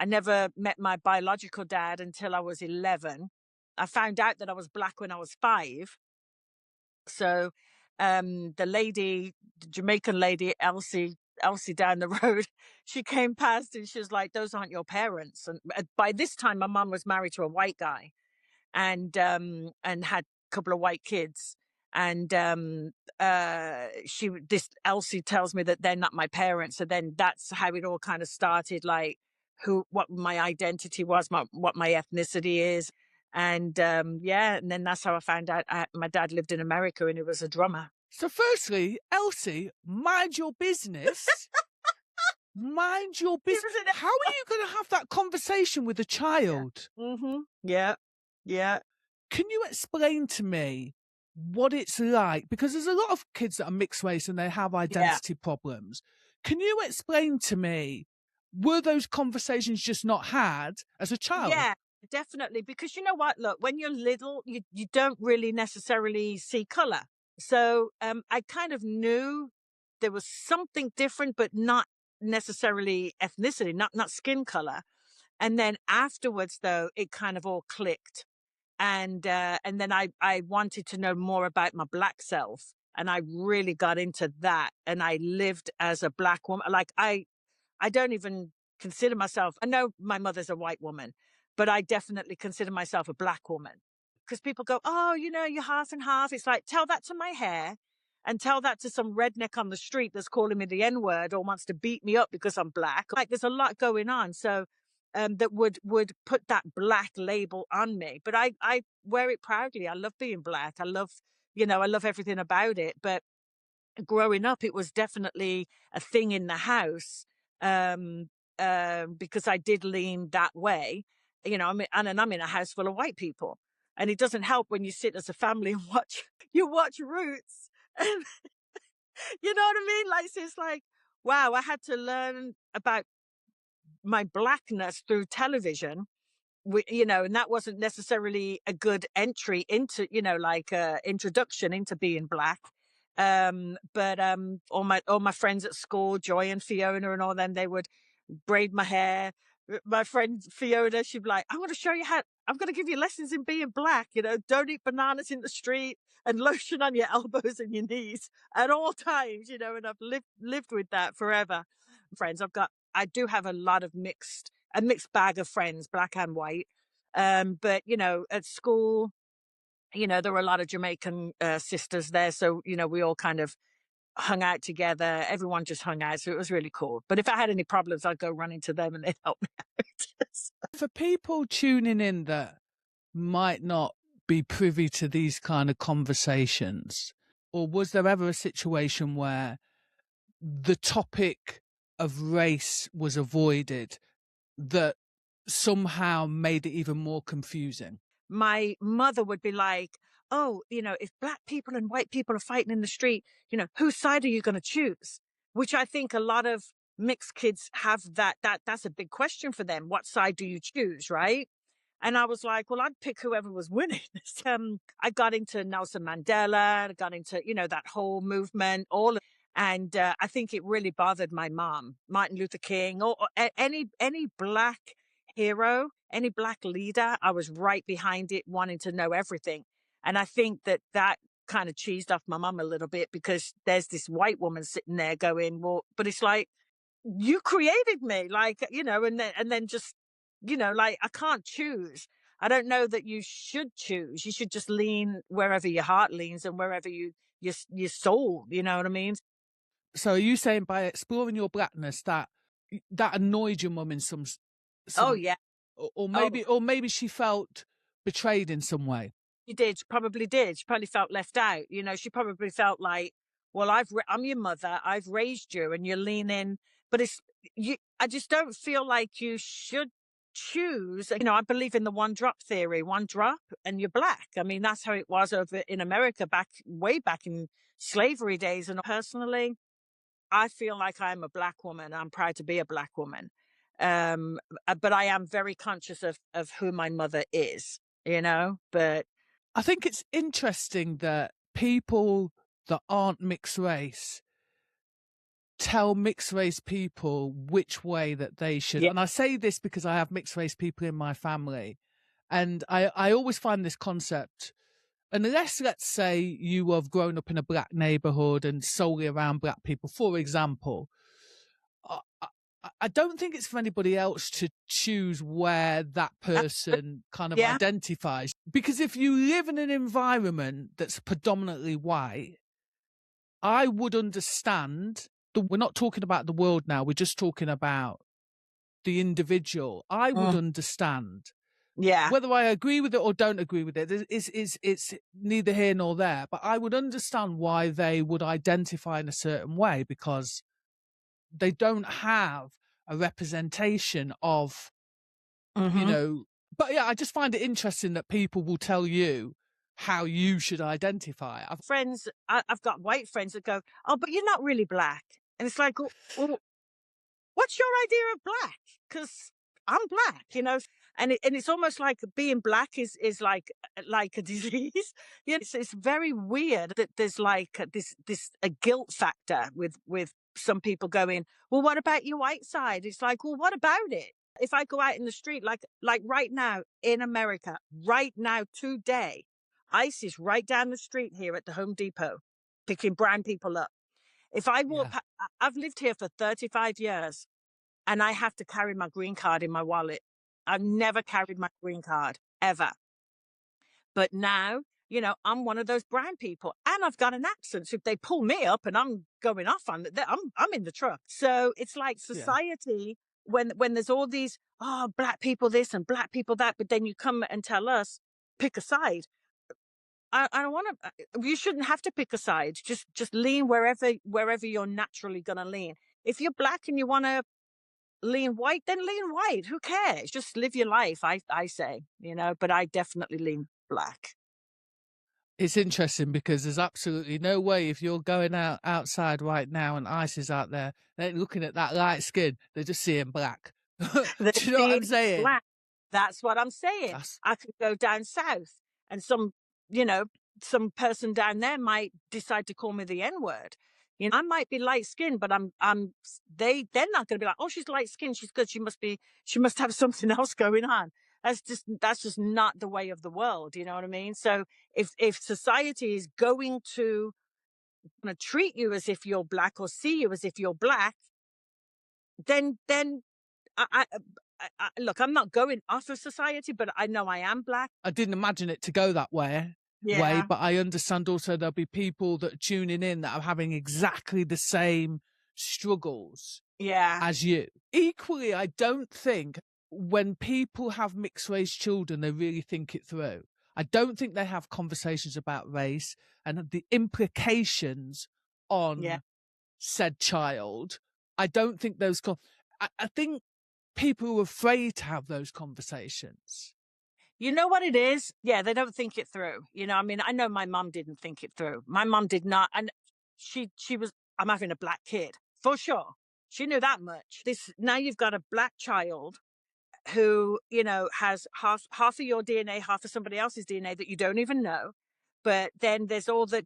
I never met my biological dad until I was 11. I found out that I was black when I was 5. So the Jamaican lady, Elsie down the road, she came past and she was like, "Those aren't your parents." And by this time, my mum was married to a white guy, and had a couple of white kids. And this Elsie tells me that they're not my parents. So then that's how it all kind of started, like what my identity was, what my ethnicity is. And yeah, and then that's how I found out my dad lived in America and he was a drummer. So firstly, Elsie, mind your business. Mind your business. How are you going to have that conversation with a child? Yeah. Mm-hmm. Yeah. Yeah. Can you explain to me what it's like? Because there's a lot of kids that are mixed race and they have identity problems. Can you explain to me, were those conversations just not had as a child? Yeah, definitely. Because you know what? Look, when you're little, you don't really necessarily see color. So I kind of knew there was something different, but not necessarily ethnicity, not skin color. And then afterwards, though, it kind of all clicked. And then I wanted to know more about my black self. And I really got into that. And I lived as a black woman. Like I don't even consider myself, I know my mother's a white woman, but I definitely consider myself a black woman. Because people go, "Oh, you're half and half." It's like, tell that to my hair and tell that to some redneck on the street that's calling me the N-word or wants to beat me up because I'm black. Like, there's a lot going on. So that would put that black label on me. But I wear it proudly. I love being black. I love everything about it. But growing up, it was definitely a thing in the house, because I did lean that way. And I'm in a house full of white people, and it doesn't help when you sit as a family and watch Roots, and you know what I mean. Like, so it's like, wow, I had to learn about my blackness through television. And that wasn't necessarily a good entry into, like introduction into being black. But all my friends at school, Joy and Fiona and all them, they would braid my hair. My friend Fiona, she'd be like, "I'm going to show you I'm going to give you lessons in being black. Don't eat bananas in the street and lotion on your elbows and your knees at all times." And I've lived with that forever. Friends, I do have a lot of a mixed bag of friends, black and white. But at school, there were a lot of Jamaican sisters there, so we all kind of hung out together. Everyone just hung out, so it was really cool. But if I had any problems, I'd go running to them and they'd help me out. For people tuning in that might not be privy to these kind of conversations, or was there ever a situation where the topic of race was avoided that somehow made it even more confusing? My mother would be like, "Oh, if black people and white people are fighting in the street, whose side are you going to choose?" Which I think a lot of mixed kids have that's a big question for them. What side do you choose, right? And I was like, well, I'd pick whoever was winning. I got into Nelson Mandela, I got into, that whole movement, and I think it really bothered my mom, Martin Luther King, or any black hero, any black leader. I was right behind it, wanting to know everything. And I think that kind of cheesed off my mum a little bit, because there's this white woman sitting there going, "Well, but it's like, you created me," like, and then just, like, I can't choose. I don't know that you should choose. You should just lean wherever your heart leans and wherever your soul, you know what I mean? So are you saying by exploring your blackness that annoyed your mum in some Oh yeah. or maybe she felt betrayed in some way? She did. She probably did. She probably felt left out. She probably felt like, well, I'm your mother. I've raised you, and you're leaning. But I just don't feel like you should choose. I believe in the one drop theory. One drop, and you're black. I mean, that's how it was over in America way back in slavery days. And personally, I feel like I'm a black woman. I'm proud to be a black woman. But I am very conscious of who my mother is. But I think it's interesting that people that aren't mixed race tell mixed race people which way that they should. Yeah. And I say this because I have mixed race people in my family. And I always find this concept, unless, let's say, you have grown up in a black neighborhood and solely around black people, for example, I, I don't think it's for anybody else to choose where that person kind of Yeah. identifies. Because if you live in an environment that's predominantly white, I would understand. We're not talking about the world now. We're just talking about the individual. I would understand. Yeah. Whether I agree with it or don't agree with it, it's neither here nor there. But I would understand why they would identify in a certain way, because they don't have a representation of, you know. But yeah, I just find it interesting that people will tell you how you should identify. I've got white friends that go, "Oh, but you're not really black," and it's like, well, what's your idea of black? Because I'm black, you know, and it's almost like being black is like a disease. It's very weird that there's like this a guilt factor with some people going, well, what about your white side? It's like, well, what about it? If I go out in the street, like right now in America, right now today, ICE is right down the street here at the Home Depot, picking brown people up. If I walk, Yeah. I've lived here for 35 years and I have to carry my green card in my wallet. I've never carried my green card ever. But now, you know, I'm one of those brown people and I've got an accent. So if they pull me up and I'm going off on it, I'm in the truck. So it's like Yeah. society when there's all these, oh, black people this and black people that, but then you come and tell us, pick a side. I don't want to. You shouldn't have to pick a side. Just lean wherever you're naturally gonna lean. If you're black and you want to lean white, then lean white. Who cares? Just live your life. I say, you know. But I definitely lean black. It's interesting because there's absolutely no way, if you're going outside right now and ICE is out there, they're looking at that light skin, they're just seeing black. Do They're you know what seeing I'm saying? black. That's what I'm saying. That's I could go down south, and you know, some person down there might decide to call me the N word. You know, I might be light skinned, but they're not going to be like, oh, she's light skinned, she's good, she must have something else going on. That's just not the way of the world. You know what I mean? So if society is going to treat you as if you're black or see you as if you're black, then look, I'm not going off of society, but I know I am black. I didn't imagine it to go that way, Yeah. but I understand also there'll be people that are tuning in that are having exactly the same struggles Yeah. as you. Equally, I don't think when people have mixed race children, they really think it through. I don't think they have conversations about race and the implications Yeah. on said child. I don't think I think people are afraid to have those conversations. You know what it is? Yeah, they don't think it through. You know, I mean, I know my mum didn't think it through. My mum did not, and she was. I'm having a black kid for sure. She knew that much. This now you've got a black child who, you know, has half of your DNA, half of somebody else's DNA that you don't even know. But then there's all the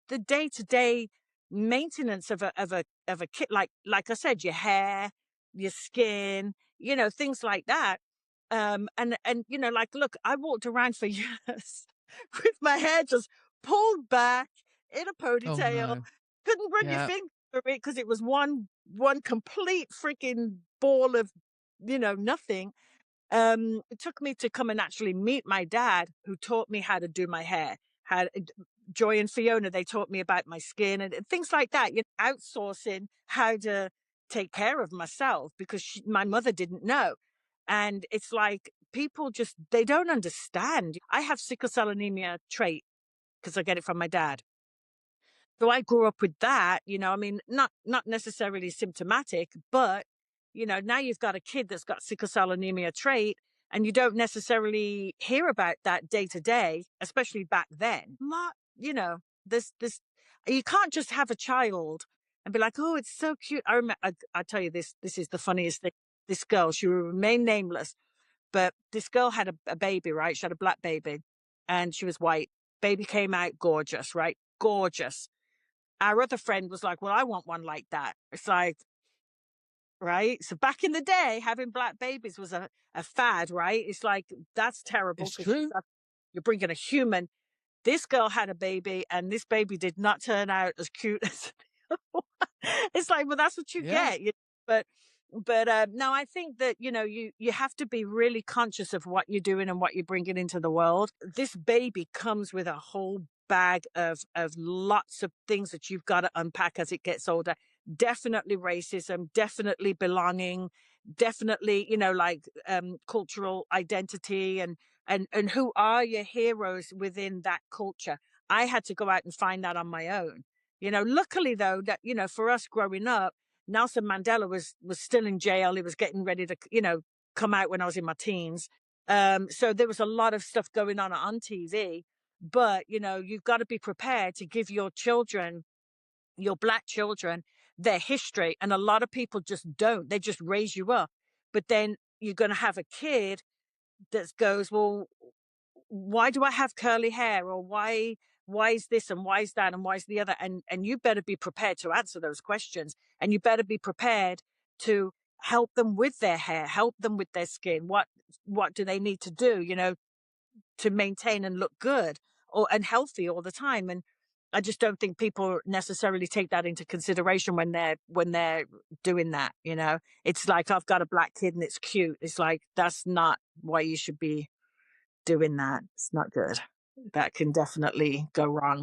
day-to-day maintenance of a kid, like I said, your hair, your skin, you know, things like that. And you know, like, look, I walked around for years with my hair just pulled back in a Oh ponytail. no. Couldn't run your Yeah. finger through it because it was one complete freaking ball of, you know, nothing. It took me to come and actually meet my dad, who taught me how to do my hair. Had Joy and Fiona, they taught me about my skin and things like that. You know, outsourcing how to take care of myself because my mother didn't know. And it's like people just they don't understand. I have sickle cell anemia trait because I get it from my dad. So I grew up with that, you know, I mean, not necessarily symptomatic, but you know, now you've got a kid that's got sickle cell anemia trait and you don't necessarily hear about that day to day, especially back then. Not, you know, this you can't just have a child and be like, "Oh, it's so cute." I remember I tell you this is the funniest thing. This girl, she will remain nameless, but this girl had a baby, right? She had a black baby and she was white. Baby came out gorgeous, right? Gorgeous. our other friend was like, well, I want one like that. It's like, right. So back in the day, having black babies was a fad, right? It's like, that's terrible It's because true. you're bringing a human. This girl had a baby, and this baby did not turn out as cute as it's like, well, that's what you Yeah. get. But no, I think that you have to be really conscious of what you're doing and what you're bringing into the world. This baby comes with a whole bag of lots of things that you've got to unpack as it gets older. Definitely racism, definitely belonging, definitely like cultural identity, and who are your heroes within that culture. I had to go out and find that on my own. Luckily though, that for us growing up, Nelson Mandela was still in jail. He was getting ready to come out when I was in my teens. So there was a lot of stuff going on TV. But you've got to be prepared to give your children, your black children, their history. And a lot of people just don't. They just raise you up. But then you're going to have a kid that goes, well, why do I have curly hair, or why is this and why is that and why is the other, and you better be prepared to answer those questions, and you better be prepared to help them with their hair, help them with their skin. What do they need to do, to maintain and look good and healthy all the time? And I just don't think people necessarily take that into consideration when they're doing that. It's like, I've got a black kid and it's cute. It's like, that's not why you should be doing that. It's not good. That can definitely go wrong.